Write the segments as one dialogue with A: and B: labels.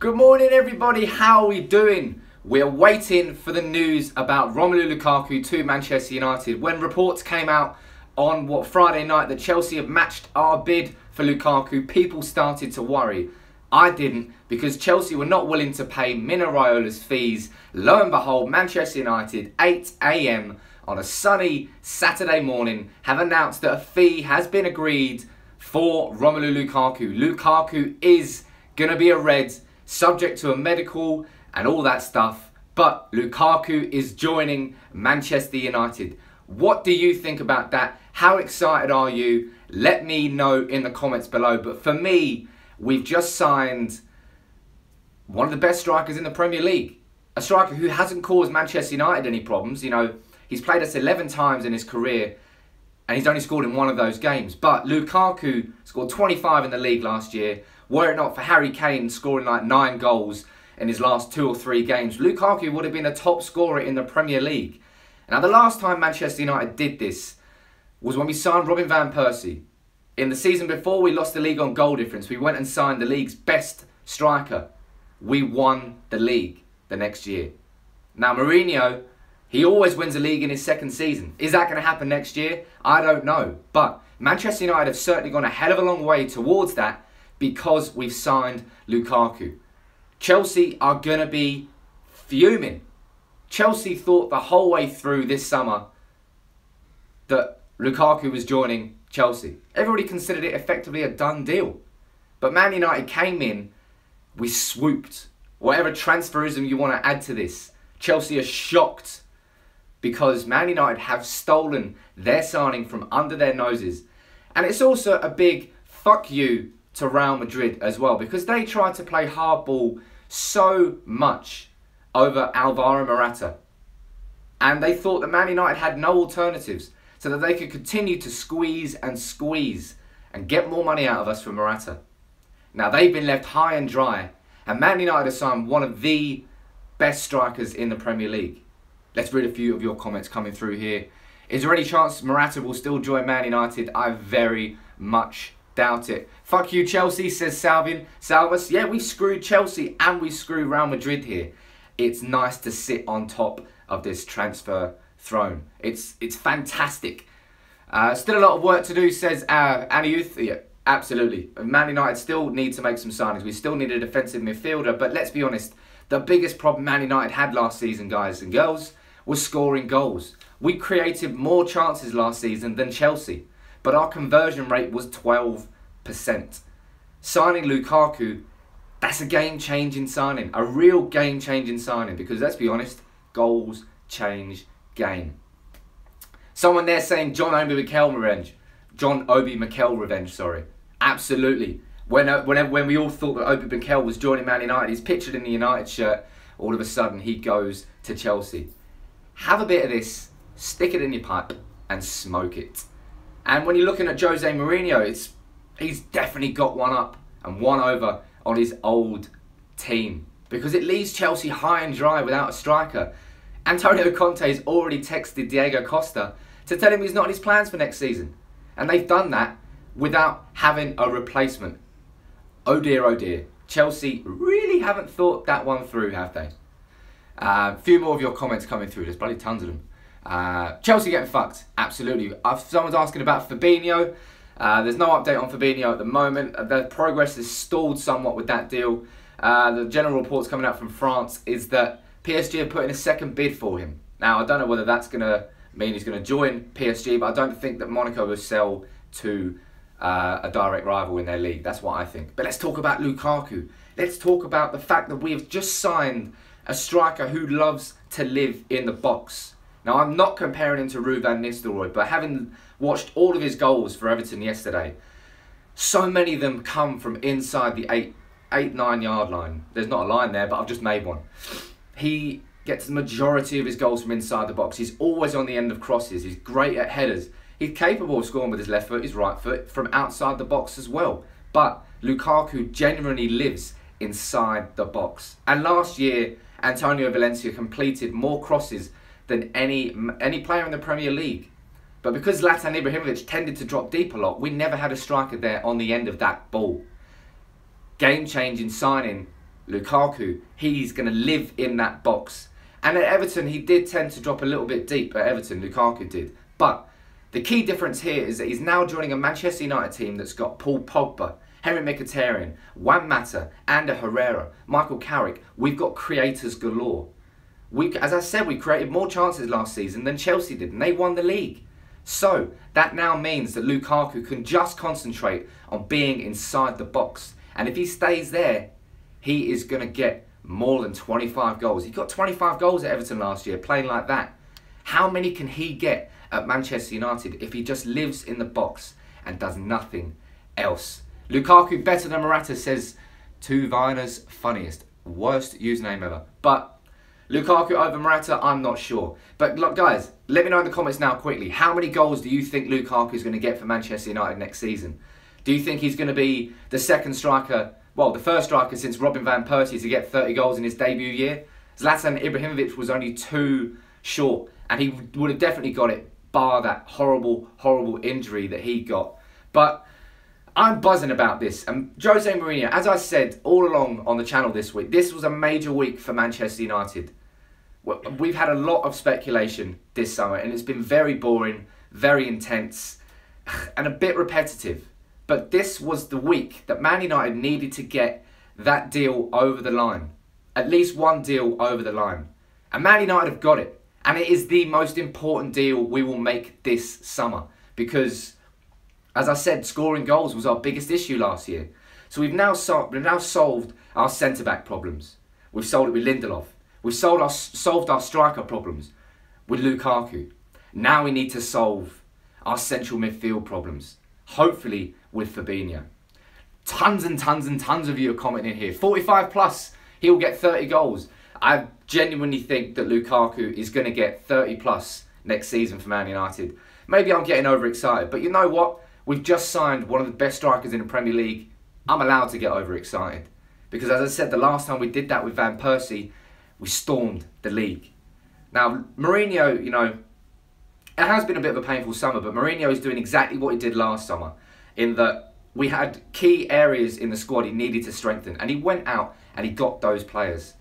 A: Good morning everybody, how are we doing? We're waiting for the news about Romelu Lukaku to Manchester United. When reports came out on Friday night that Chelsea have matched our bid for Lukaku, people started to worry. I didn't, because Chelsea were not willing to pay Mino Raiola's fees. Lo and behold, Manchester United, 8 AM on a sunny Saturday morning, have announced that a fee has been agreed for Romelu Lukaku. Lukaku is going to be a Red, subject to a medical and all that stuff, but Lukaku is joining Manchester United. What do you think about that? How excited are you? Let me know in the comments below. But for me, we've just signed one of the best strikers in the Premier League. A striker who hasn't caused Manchester United any problems. You know, he's played us 11 times in his career and he's only scored in one of those games. But Lukaku scored 25 in the league last year. Were it not for Harry Kane scoring like 9 goals in his last 2 or 3 games, Lukaku would have been a top scorer in the Premier League. Now, the last time Manchester United did this was when we signed Robin van Persie. In the season before, we lost the league on goal difference. We went and signed the league's best striker. We won the league the next year. Now, Mourinho, he always wins the league in his second season. Is that going to happen next year? I don't know. But Manchester United have certainly gone a hell of a long way towards that because we've signed Lukaku. Chelsea are going to be fuming. Chelsea thought the whole way through this summer that Lukaku was joining Chelsea. Everybody considered it effectively a done deal. But Man United came in, we swooped. Whatever transferism you want to add to this, Chelsea are shocked because Man United have stolen their signing from under their noses. And it's also a big fuck you to Real Madrid as well, because they tried to play hardball so much over Alvaro Morata. And they thought that Man United had no alternatives, so that they could continue to squeeze and get more money out of us for Morata. Now they've been left high and dry, and Man United has signed one of the best strikers in the Premier League. Let's read a few of your comments coming through here. Is there any chance Morata will still join Man United? I very much doubt it. Fuck you, Chelsea, says Salvus. Yeah, we screwed Chelsea and we screwed Real Madrid here. It's nice to sit on top of this transfer throne. It's fantastic. Still a lot of work to do, says Annie Youth. Yeah, absolutely. Man United still need to make some signings. We still need a defensive midfielder. But let's be honest, the biggest problem Man United had last season, guys and girls, was scoring goals. We created more chances last season than Chelsea, but our conversion rate was 12%. Signing Lukaku, that's a game-changing signing. A real game-changing signing, because let's be honest, goals change game. Someone there saying John Obi Mikel revenge, sorry. Absolutely. When we all thought that Obi Mikel was joining Man United, he's pictured in the United shirt, all of a sudden he goes to Chelsea. Have a bit of this, stick it in your pipe and smoke it. And when you're looking at Jose Mourinho, he's definitely got one up and one over on his old team, because it leaves Chelsea high and dry without a striker. Antonio Conte has already texted Diego Costa to tell him he's not in his plans for next season. And they've done that without having a replacement. Oh dear, oh dear. Chelsea really haven't thought that one through, have they? A few more of your comments coming through. There's bloody tons of them. Chelsea getting fucked. Absolutely. Someone's asking about Fabinho. There's no update on Fabinho at the moment. The progress is stalled somewhat with that deal. The general reports coming out from France is that PSG are putting a second bid for him. Now, I don't know whether that's going to mean he's going to join PSG, but I don't think that Monaco will sell to a direct rival in their league. That's what I think. But let's talk about Lukaku. Let's talk about the fact that we have just signed a striker who loves to live in the box. Now, I'm not comparing him to Ruud van Nistelrooy, but having watched all of his goals for Everton yesterday, so many of them come from inside the 8-9 yard line. There's not a line there, but I've just made one. He gets the majority of his goals from inside the box. He's always on the end of crosses. He's great at headers. He's capable of scoring with his left foot, his right foot, from outside the box as well. But Lukaku genuinely lives inside the box. And last year, Antonio Valencia completed more crosses than any player in the Premier League. But because Zlatan Ibrahimovic tended to drop deep a lot, we never had a striker there on the end of that ball. Game-changing signing Lukaku, he's going to live in that box. And at Everton, he did tend to drop a little bit deep at Everton, Lukaku did. But the key difference here is that he's now joining a Manchester United team that's got Paul Pogba, Henry Mkhitaryan, Juan Mata, Ander Herrera, Michael Carrick. We've got creators galore. As I said, we created more chances last season than Chelsea did, and they won the league. So that now means that Lukaku can just concentrate on being inside the box. And if he stays there, he is going to get more than 25 goals. He got 25 goals at Everton last year, playing like that. How many can he get at Manchester United if he just lives in the box and does nothing else? Lukaku better than Morata, says Two Viners funniest. Worst username ever. But Lukaku over Morata, I'm not sure. But look, guys, let me know in the comments now quickly. How many goals do you think Lukaku is going to get for Manchester United next season? Do you think he's going to be the second striker, well, the first striker since Robin van Persie to get 30 goals in his debut year? Zlatan Ibrahimovic was only 2 short, and he would have definitely got it, bar that horrible, horrible injury that he got. But I'm buzzing about this. And Jose Mourinho, as I said all along on the channel this week, this was a major week for Manchester United. We've had a lot of speculation this summer, and it's been very boring, very intense, and a bit repetitive. But this was the week that Man United needed to get that deal over the line. At least one deal over the line. And Man United have got it. And it is the most important deal we will make this summer. Because, as I said, scoring goals was our biggest issue last year. So we've now solved our centre-back problems. We've solved it with Lindelof. We've solved our striker problems with Lukaku. Now we need to solve our central midfield problems. Hopefully with Fabinho. Tons and tons and tons of you are commenting here. 45 plus, he'll get 30 goals. I genuinely think that Lukaku is going to get 30 plus next season for Man United. Maybe I'm getting overexcited, but you know what? We've just signed one of the best strikers in the Premier League. I'm allowed to get overexcited. Because as I said, the last time we did that with Van Persie, we stormed the league. Now, Mourinho, you know, it has been a bit of a painful summer, but Mourinho is doing exactly what he did last summer, in that we had key areas in the squad he needed to strengthen, and he went out and he got those players.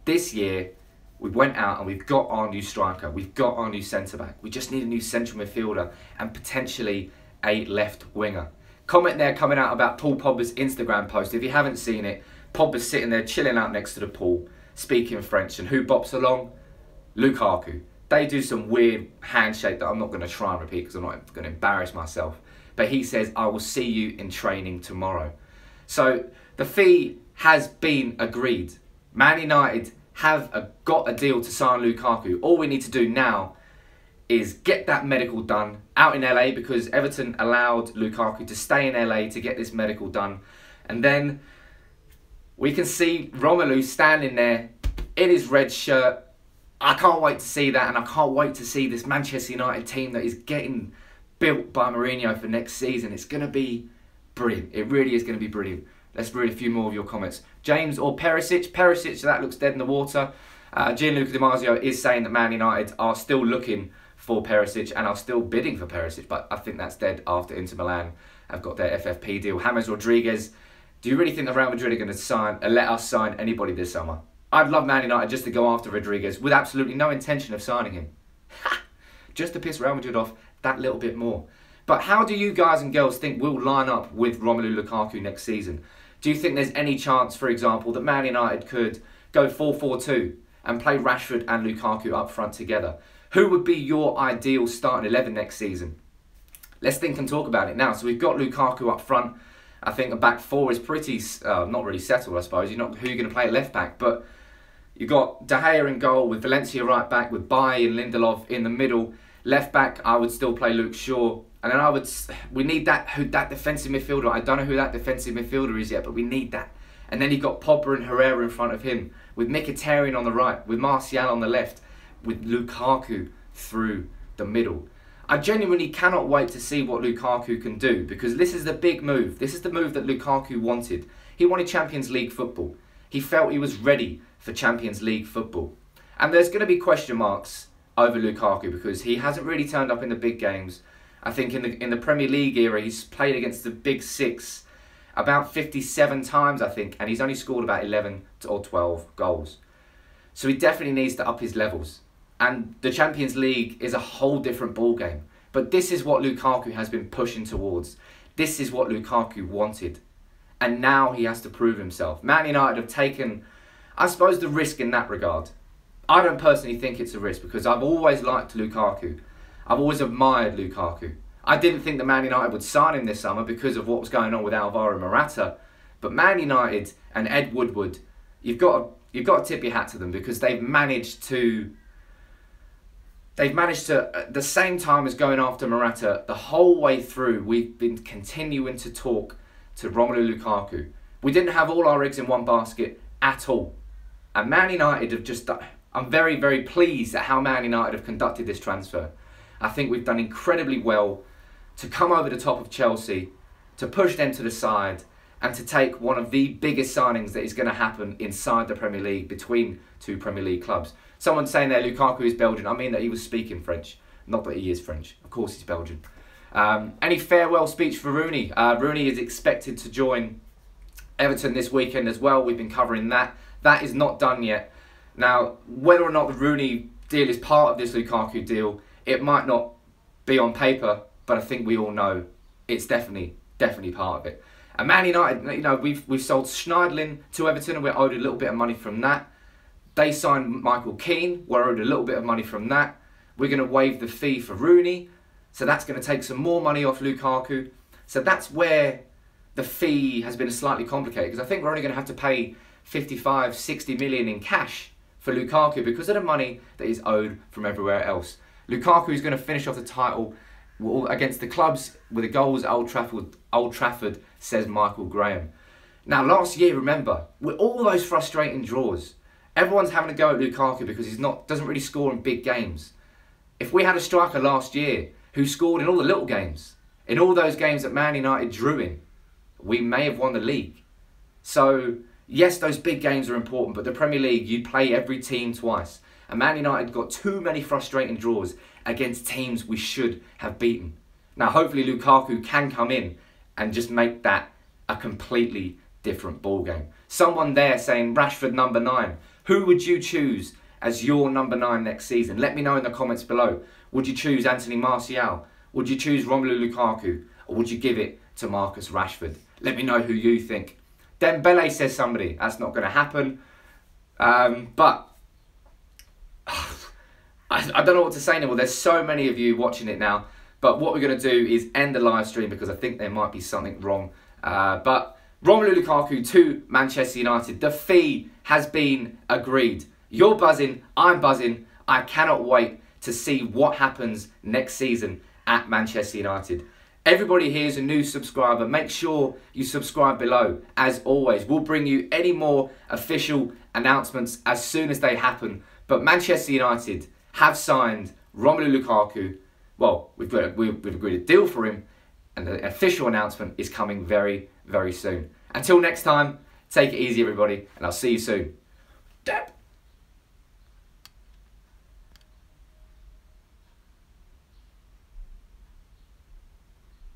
A: This year, we went out and we've got our new striker, we've got our new centre-back. We just need a new central midfielder and potentially a left winger. Comment there coming out about Paul Pogba's Instagram post. If you haven't seen it, Pogba's sitting there chilling out next to the pool, speaking French, and who bops along? Lukaku. They do some weird handshake that I'm not going to try and repeat because I'm not going to embarrass myself. But he says, I will see you in training tomorrow. So the fee has been agreed. Man United have got a deal to sign Lukaku. All we need to do now is get that medical done out in LA, because Everton allowed Lukaku to stay in LA to get this medical done. And then we can see Romelu standing there in his red shirt. I can't wait to see that, and I can't wait to see this Manchester United team that is getting built by Mourinho for next season. It's going to be brilliant. It really is going to be brilliant. Let's read a few more of your comments. James or Perisic? Perisic, that looks dead in the water. Gianluca Di Marzio is saying that Man United are still looking for Perisic and are still bidding for Perisic, but I think that's dead after Inter Milan have got their FFP deal. James Rodriguez, do you really think that Real Madrid are going to let us sign anybody this summer? I'd love Man United just to go after Rodriguez with absolutely no intention of signing him. Just to piss Real Madrid off that little bit more. But how do you guys and girls think we'll line up with Romelu Lukaku next season? Do you think there's any chance, for example, that Man United could go 4-4-2 and play Rashford and Lukaku up front together? Who would be your ideal starting 11 next season? Let's think and talk about it now. So we've got Lukaku up front. I think a back four is pretty, not really settled, I suppose. You're not who you're going to play at left back, but you've got De Gea in goal with Valencia right back, with Bailly and Lindelof in the middle. Left back, I would still play Luke Shaw. And then we need that defensive midfielder. I don't know who that defensive midfielder is yet, but we need that. And then you've got Pogba and Herrera in front of him, with Mkhitaryan on the right, with Martial on the left, with Lukaku through the middle. I genuinely cannot wait to see what Lukaku can do, because this is the big move. This is the move that Lukaku wanted. He wanted Champions League football. He felt he was ready for Champions League football. And there's going to be question marks over Lukaku because he hasn't really turned up in the big games. I think in the Premier League era, he's played against the big six about 57 times, I think, and he's only scored about 11 or 12 goals. So he definitely needs to up his levels. And the Champions League is a whole different ballgame. But this is what Lukaku has been pushing towards. This is what Lukaku wanted. And now he has to prove himself. Man United have taken, I suppose, the risk in that regard. I don't personally think it's a risk because I've always liked Lukaku. I've always admired Lukaku. I didn't think that Man United would sign him this summer because of what was going on with Alvaro Morata. But Man United and Ed Woodward, you've got to tip your hat to them because they've managed to, at the same time as going after Morata, the whole way through, we've been continuing to talk to Romelu Lukaku. We didn't have all our eggs in one basket at all. And Man United have just done, I'm very, very pleased at how Man United have conducted this transfer. I think we've done incredibly well to come over the top of Chelsea, to push them to the side, and to take one of the biggest signings that is going to happen inside the Premier League between two Premier League clubs. Someone saying there Lukaku is Belgian. I mean that he was speaking French. Not that he is French. Of course he's Belgian. Any farewell speech for Rooney? Rooney is expected to join Everton this weekend as well. We've been covering that. That is not done yet. Now, whether or not the Rooney deal is part of this Lukaku deal, it might not be on paper, but I think we all know it's definitely part of it. And Man United, you know, we've sold Schneiderlin to Everton and we're owed a little bit of money from that. They signed Michael Keane, we're owed a little bit of money from that. We're going to waive the fee for Rooney, so that's going to take some more money off Lukaku. So that's where the fee has been slightly complicated, because I think we're only going to have to pay 55, 60 million in cash for Lukaku because of the money that is owed from everywhere else. Lukaku is going to finish off the title against the clubs with the goals at Old Trafford, says Michael Graham. Now, last year, remember, with all those frustrating draws, everyone's having a go at Lukaku because he doesn't really score in big games. If we had a striker last year who scored in all the little games, in all those games that Man United drew in, we may have won the league. So, yes, those big games are important, but the Premier League, you play every team twice. And Man United got too many frustrating draws against teams we should have beaten. Now, hopefully Lukaku can come in and just make that a completely different ballgame. Someone there saying Rashford number 9. Who would you choose as your number 9 next season? Let me know in the comments below. Would you choose Anthony Martial? Would you choose Romelu Lukaku? Or would you give it to Marcus Rashford? Let me know who you think. Dembele says somebody. That's not going to happen. But I don't know what to say anymore. There's so many of you watching it now. But what we're going to do is end the live stream because I think there might be something wrong. But Romelu Lukaku to Manchester United. The fee has been agreed. You're buzzing. I'm buzzing. I cannot wait to see what happens next season at Manchester United. Everybody here is a new subscriber. Make sure you subscribe below. As always, we'll bring you any more official announcements as soon as they happen. But Manchester United have signed Romelu Lukaku. Well, we've agreed a deal for him, and the official announcement is coming very, very soon. Until next time, take it easy, everybody, and I'll see you soon.